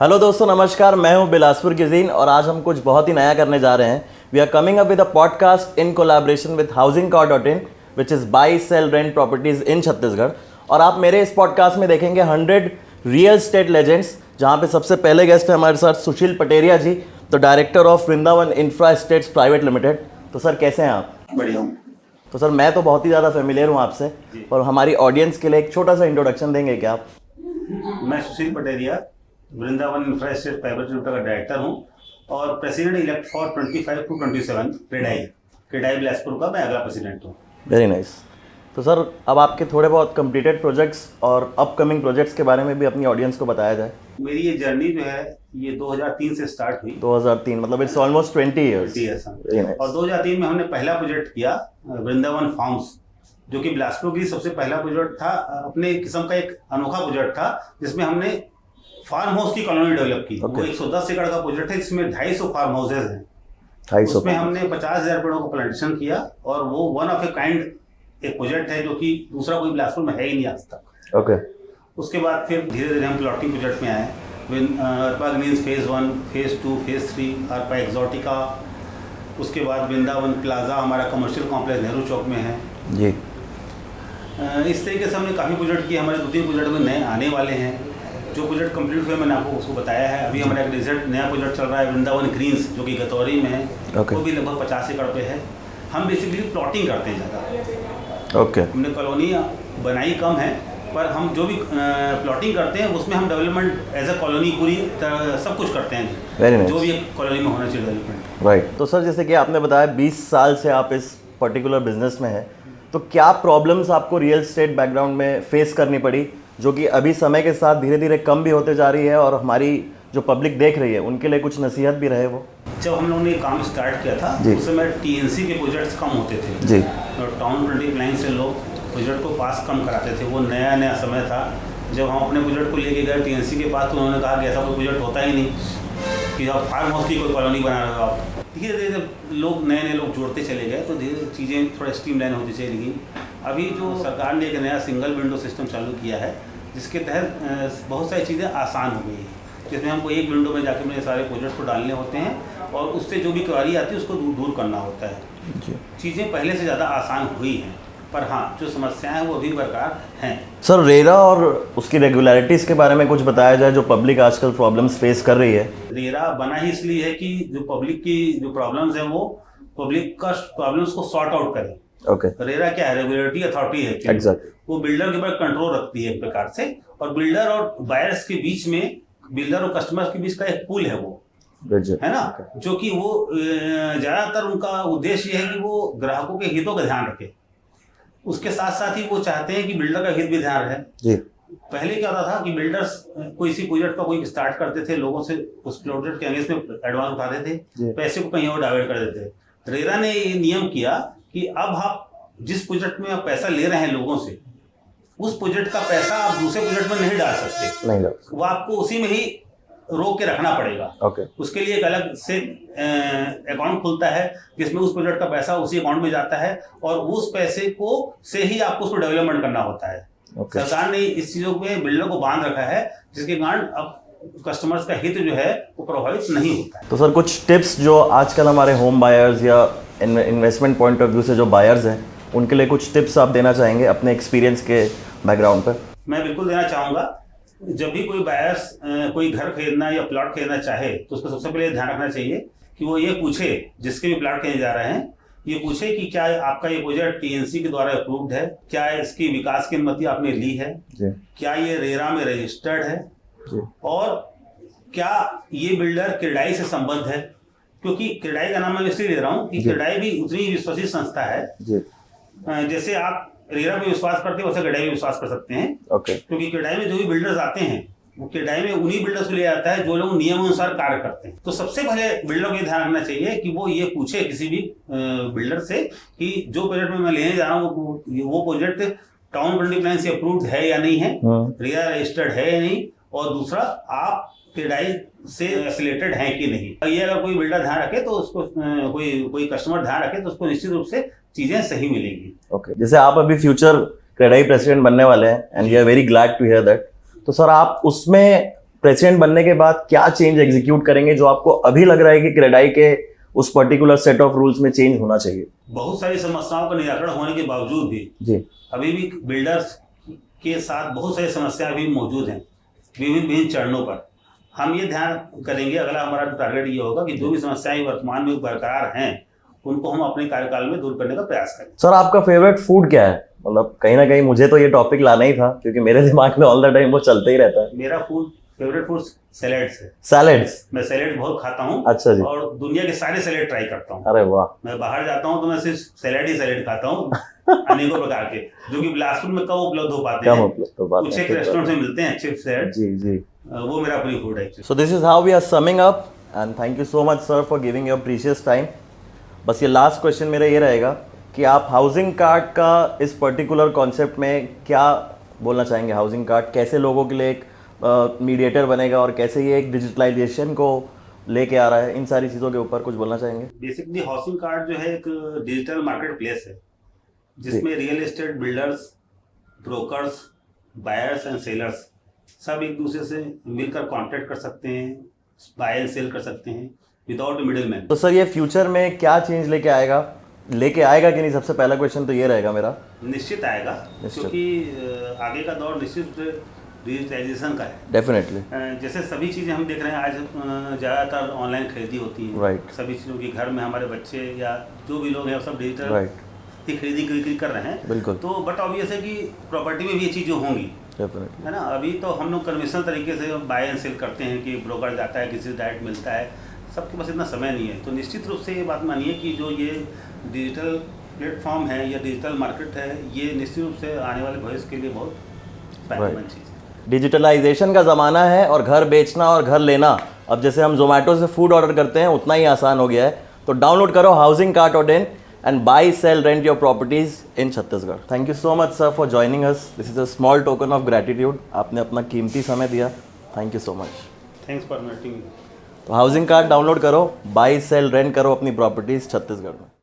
Hello दोस्तों, नमस्कार। मैं हूं बिलासपुर गिजीन और आज हम कुछ बहुत ही नया करने जा रहे हैं। We are coming up with a podcast in collaboration with housingcow.in which is buy sell rent properties in Chhattisgarh. और आप मेरे इस पॉडकास्ट में देखेंगे 100 रियल स्टेट लेजेंड्स, जहां पे सबसे पहले गेस्ट है हमारे साथ सुशील पटेरिया जी, तो director of Vrindavan infra estates private limited. तो सर, कैसे हैं आप? बढ़िया हूँ। तो सर, मैं तो बहुत ही ज़्यादा फेमिलियर हूँ आपसे, और हमारी ऑडियंस के लिए एक छोटा सा इंट्रोडक्शन देंगे क्या आप? मैं Sushil Pateriya, Vrindavan infra estates private limited का डायरेक्टर हूँ और president elect for 25 to 27 CREDAI Bilaspur का मैं अगला प्रेसिडेंट हूँ। Very nice. तो सर, अब आपके थोड़े बहुत कंप्लीटेड प्रोजेक्ट्स और अपकमिंग प्रोजेक्ट्स के बारे में भी अपनी ऑडियंस को बताया जाए। मेरी ये जर्नी जो है ये 2003 से स्टार्ट हुई। 2003 मतलब इट्स ऑलमोस्ट 20 ईयर्स। और 2003 में हमने पहला प्रोजेक्ट किया वृंदावन फार्म्स, जो कि बिलासपुर की सबसे पहला प्रोजेक्ट था, अपने किस्म का एक अनोखा प्रोजेक्ट था, जिसमें हमने फार्म हाउस की कॉलोनी डेवलप की। वो 110 एकड़ का प्रोजेक्ट है, जिसमें 250 फार्म हाउसेज हैं। उसमें हमने 50,000 पेड़ों का प्लांटेशन किया और वो वन ऑफ ए काइंड एक प्रोजेक्ट है, जो कि दूसरा कोई बिलासपुर में है ही नहीं आज तक। ओके। उसके बाद फिर धीरे धीरे हम प्लॉटिंग प्रोजेक्ट में आए। Arpa greens phase 1, phase 2, phase 3, Arpa exotica. उसके बाद वृंदावन प्लाजा हमारा कमर्शियल कॉम्प्लेक्स नेहरू चौक में है जी। इस तरीके से हमने काफ़ी प्रोजेक्ट किए। हमारे 2-3 प्रोजेक्ट में नए आने वाले हैं। जो प्रोजेक्ट कंप्लीट हुए मैंने आपको उसको बताया है। अभी हमारा एक रिजल्ट नया प्रोजेक्ट चल रहा है वृंदावन ग्रीन्स, जो कि गतौरी में है। वो भी लगभग 50 एकड़ पे है। हम बेसिकली प्लॉटिंग करते हैं ज़्यादा। ओके। हमने कॉलोनी बनाई कम है, पर हम जो भी प्लॉटिंग करते हैं उसमें हम डेवलपमेंट एज अ कॉलोनी पूरी सब कुछ करते हैं। Very nice. जो भी एक कॉलोनी में होना चाहिए डेवलपमेंट। राइट। तो सर, जैसे कि आपने बताया 20 साल से आप इस पर्टिकुलर बिजनेस में हैं, तो क्या प्रॉब्लम्स आपको रियल एस्टेट बैकग्राउंड में फेस करनी पड़ी, जो कि अभी समय के साथ धीरे धीरे कम भी होते जा रही है, और हमारी जो पब्लिक देख रही है उनके लिए कुछ नसीहत भी रहे वो? जब हम लोगों ने काम स्टार्ट किया था उस समय टीएनसी के प्रोजेक्ट्स कम होते थे जी, और टाउन प्लानिंग लाइन से लोग प्रोजेक्ट को पास कम कराते थे। वो नया समय था। जब हम अपने प्रोजेक्ट को लेके गए टीएनसी के पास, तो उन्होंने कहा कि ऐसा कोई प्रोजेक्ट होता ही नहीं कि आप फार्म हाउस की कोई कॉलोनी बना रहे हो। आप धीरे धीरे जब लोग नए लोग जोड़ते चले गए, तो धीरे चीज़ें थोड़ा स्ट्रीमलाइन होती चली गई। अभी जो सरकार ने एक नया सिंगल विंडो सिस्टम चालू किया है, जिसके तहत बहुत सारी चीज़ें आसान हो गई हैं, जिसमें हमको एक विंडो में जाके मेरे सारे प्रोजेक्ट को डालने होते हैं और उससे जो भी क्वेरी आती है उसको दूर करना होता है। चीज़ें पहले से ज़्यादा आसान हुई हैं, पर हाँ, जो समस्याएं हैं वो अभी बरकरार हैं। सर, रेरा और उसकी रेगुलरिटीज़ के बारे में कुछ बताया जाए, जो पब्लिक आजकल प्रॉब्लम्स फेस कर रही है। रेरा बना ही इसलिए है कि जो पब्लिक की जो प्रॉब्लम्स हैं वो पब्लिक का प्रॉब्लम्स को सॉर्ट आउट करे। ओके। रेरा क्या है? रेगुलेटरी अथॉरिटी है। एग्जैक्टली। वो बिल्डर के ऊपर कंट्रोल रखती है एक प्रकार से, और बिल्डर और बायर्स के बीच में, बिल्डर और कस्टमर्स के बीच का एक पुल है वो, है ना, जो कि वो ज़्यादातर उनका उद्देश्य ये है कि वो ग्राहकों के हितों का ध्यान रखे। उसके साथ साथ ही वो चाहते हैं कि बिल्डर का हित भी ध्यान रहे जी। पहले क्या होता था कि बिल्डर्स कोई सी प्रोजेक्ट का कोई स्टार्ट करते थे, लोगों से उस प्रोजेक्ट के अगेंस्ट में एडवांस उठाते थे, पैसे को कहीं और डाइवर्ट कर देते। रेरा ने ये नियम किया कि अब आप जिस प्रोजेक्ट में आप पैसा ले रहे हैं लोगों से, उस प्रोजेक्ट का पैसा आप दूसरे प्रोजेक्ट में नहीं डाल सकते। नहीं, वो आपको उसी में ही रोक के रखना पड़ेगा। ओके। उसके लिए एक अलग से अकाउंट खुलता है, जिसमें उस प्रोजेक्ट का पैसा उसी अकाउंट में जाता है, और उस पैसे को से ही आपको उसको डेवलपमेंट करना होता है। सरकार ने इस चीज़ों में बिल्डर को बांध रखा है, जिसके कारण अब कस्टमर्स का हित जो है वो प्रभावित नहीं होता है। तो सर, कुछ टिप्स जो आजकल हमारे होम बायर्स या इन्वेस्टमेंट पॉइंट ऑफ व्यू से जो बायर्स हैं, उनके लिए कुछ टिप्स आप देना चाहेंगे अपने एक्सपीरियंस के बैकग्राउंड पर? मैं बिल्कुल देना चाहूँगा। जब भी कोई बायर्स कोई घर खरीदना या प्लॉट खरीदना चाहे, तो उसको सबसे पहले ध्यान रखना चाहिए कि वो ये पूछे, जिसके भी प्लॉट खरीदने जा रहे हैं, ये पूछे कि क्या आपका ये प्रोजेक्ट टीएनसी के द्वारा अप्रूव्ड है, क्या इसकी विकास की अनुमति आपने ली है, क्या ये रेरा में रजिस्टर्ड है, और क्या ये बिल्डर क्रेडाई से संबद्ध है। क्योंकि क्रेडाई का नाम मैं इसलिए ले रहा हूँ कि क्रेडाई भी उतनी विश्वसनीय संस्था है। जैसे आप रेरा पे विश्वास करते हैं, वैसे क्रेडाई में विश्वास कर सकते हैं। ओके। क्योंकि क्रेडाई में जो भी बिल्डर्स आते हैं, वो क्रेडाई में उन्हीं बिल्डर्स को ले जाता है जो लोग नियम अनुसार कार्य करते हैं। तो सबसे पहले बिल्डर को ये ध्यान रखना चाहिए कि वो ये पूछे किसी भी बिल्डर से कि जो प्रोजेक्ट में मैं लेने जा रहा हूँ वो प्रोजेक्ट टाउन प्लानिंग लाइन से अप्रूव्ड है या नहीं है, रेरा रजिस्टर्ड है या नहीं, और दूसरा आप क्रेडाई से एफिलिएटेड है कि नहीं। ये अगर कोई बिल्डर ध्यान रखे तो उसको कोई कस्टमर ध्यान रखे तो उसको निश्चित रूप से चीजें सही मिलेंगी। ओके। जैसे आप अभी फ्यूचर क्रेडाई प्रेसिडेंट बनने वाले हैं, and we are very glad to hear that. तो सर, आप उसमें प्रेसिडेंट बनने के बाद क्या चेंज एग्जीक्यूट करेंगे जो आपको अभी लग रहा है कि क्रेडाई के उस पर्टिकुलर सेट ऑफ रूल्स में चेंज होना चाहिए? बहुत सारी समस्याओं का निराकरण होने के बावजूद भी जी अभी भी बिल्डर्स के साथ बहुत सारी समस्याएं भी मौजूद हैं विभिन्न विभिन्न चरणों पर। हम ये ध्यान करेंगे, अगला हमारा टारगेट ये होगा कि जो भी समस्याएं वर्तमान में बरकरार हैं उनको हम अपने कार्यकाल में दूर करने का प्रयास करें। सर, आपका फेवरेट फूड क्या है? मतलब कहीं ना कहीं मुझे तो ये टॉपिक लाना ही था क्योंकि मेरे दिमाग में ऑल द टाइम वो चलता ही रहता है। मेरा फेवरेट फूड सैलेड्स है। सैलेड्स? मैं सैलेड बहुत खाता हूँ। अच्छा जी। और दुनिया के सारे सैलेड ट्राई करता हूँ। अरे वाह। मैं बाहर जाता हूँ तो मैं सिर्फ सैलेड ही सैलेड खाता हूँ अनेकों प्रकार के, जो कि बिलासपुर में कम उपलब्ध हो पाते हैं। कुछ एक रेस्टोरेंट में मिलते हैं अच्छे सैलेड। जी जी, वो मेरा प्रिय फूड है। So this is how we are summing up and thank you so much sir for giving your precious time. बस ये लास्ट क्वेश्चन मेरा ये रहेगा कि आप हाउसिंग कार्ड का इस पर्टिकुलर कॉन्सेप्ट में क्या बोलना चाहेंगे? हाउसिंग कार्ड कैसे लोगों के लिए एक मीडिएटर बनेगा और कैसे ये एक डिजिटलाइजेशन को लेके आ रहा है, इन सारी चीज़ों के ऊपर कुछ बोलना चाहेंगे? बेसिकली हाउसिंग कार्ड जो है एक डिजिटल मार्केट प्लेस है जिसमें real estate builders, brokers, buyers and sellers सब एक दूसरे से मिलकर कॉन्टैक्ट कर सकते हैं, बाय एंड सेल कर सकते हैं विदाउट मिडिल मैन। तो सर ये फ्यूचर में क्या चेंज लेके आएगा कि नहीं? सबसे पहला क्वेश्चन तो ये रहेगा मेरा। निश्चित आएगा, क्योंकि आगे का दौर निश्चित डिजिटलाइजेशन का है। डेफिनेटली। जैसे सभी चीज़ें हम देख रहे हैं आज ज़्यादातर ऑनलाइन खरीदी होती है। राइट। सभी चीज़ों की घर में हमारे बच्चे या जो भी लोग हैं सब डिजिटल राइट ही खरीदी कर रहे हैं। बिल्कुल। तो बट ऑब्वियस है कि प्रॉपर्टी में भी ये चीज़ें होंगी, डेफिनेटली, है ना। अभी तो हम लोग कन्वेंशनल तरीके से बाय एंड सेल करते हैं कि ब्रोकर जाता है, किसी से डायरेक्ट मिलता है, सबके पास इतना समय नहीं है। तो निश्चित रूप से ये बात मानिए कि जो ये डिजिटल प्लेटफॉर्म है या डिजिटल मार्केट है, ये निश्चित रूप से आने वाले भविष्य के लिए बहुत फायदेमंद चीज़ है। डिजिटलाइजेशन का ज़माना है और घर बेचना और घर लेना अब जैसे हम जोमेटो से फूड ऑर्डर करते हैं उतना ही आसान हो गया है। तो डाउनलोड करो housing card dot in and buy, sell, rent your properties in Chhattisgarh. Thank you so much sir for joining us. This is a small token of gratitude. आपने अपना कीमती समय दिया. Thank you so much. Thanks for inviting me. तो housing card download करो, by sell rent करो अपनी properties Chhattisgarh में।